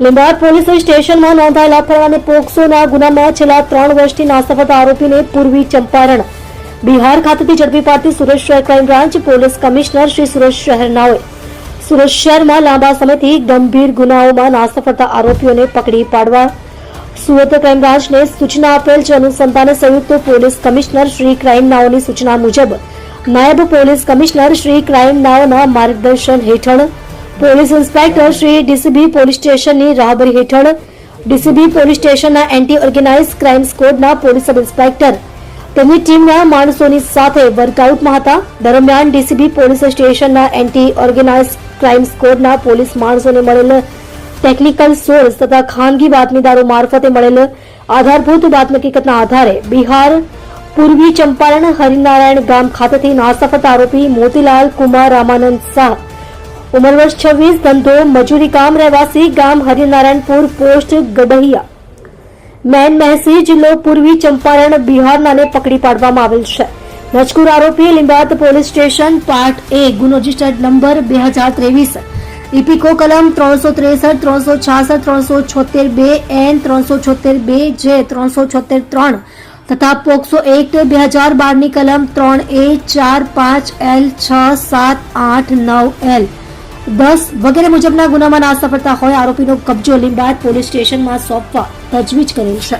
લીંબાયત police સ્ટેશનમાં નોંધાયેલા ફરાર અને પોક્સોના ગુનામાં છેલ્લા 3 વર્ષથી નાસ્તા આરોપીને પૂર્વી ચંપારણ બિહાર ખાતેથી ઝડપી પાડતી સુરત શહેર crime branch police commissioner Shri Surat શહેરનાઓએ સુરત શહેરમાં લાંબા સમયથી ગંભીર ગુનાઓમાં નાસ્તા ફરતા આરોપીઓને પકડી પાડવા સુરત ક્રાઇમ બ્રાન્ચને સૂચના આપેલ છે। અનુસંધાને સંયુક્ત પોલીસ કમિશનર શ્રી ક્રાઇમ નાઓની સૂચના મુજબ નાયબ પોલીસ કમિશનર શ્રી ક્રાઇમ નાઓના માર્ગદર્શન હેઠળ police inspector Shri DCB police સ્ટેશનની રાહબરી હેઠળ ડીસીબી પોલીસ સ્ટેશનના એન્ટી ઓર્ગેનાઇઝ ક્રાઇમ સ્કોડના પોલીસ સબ ઇન્સ્પેક્ટર તેમની ટીમના માણસોની સાથે વર્કઆઉટમાં હતા। દરમિયાન ડીસીબી પોલીસ સ્ટેશનના એન્ટી ઓર્ગેનાઇઝ ક્રાઇમ સ્કોડના પોલીસ માણસોને મળેલ ટેકનિકલ સોર્સ તથા ખાનગી બાતમીદારો મારફતે મળેલ આધારભૂત બાતમી હકીકતના આધારે બિહાર પૂર્વી ચંપારણ હરિનારાયણ ગામ ખાતેથી નાસ્તા ફરતા આરોપી મોતીલાલ કુમાર રામાનંદ શાહ ઉંમર વર્ષ 26 ધંધો મજૂરી કામ રહેવાસી ગામ હરિનારાયણપુર પોસ્ટ ગડહિયા મેન મહેસી જિલ્લો પૂર્વી ચંપારણ બિહારનાને પકડી પાડવામાં આવેલ છે। મજકૂર આરોપી લીંબાયત પોલીસ સ્ટેશન પાર્ટ A ગુનો રજિસ્ટર્ડ નંબર 2023 ઇપીકો કલમ 363 366 376 N 376 J 376 તથા પોક્સો એક્ટ 2012 ની કલમ 3A 4 5 L 6 7 8 9 L 10 વગેરે મુજબના ગુનામાં નાસ્તા ફરતા હોય આરોપીનો કબજો લીંબાયત પોલીસ સ્ટેશનમાં સોંપવા તજવીજ કરેલ છે।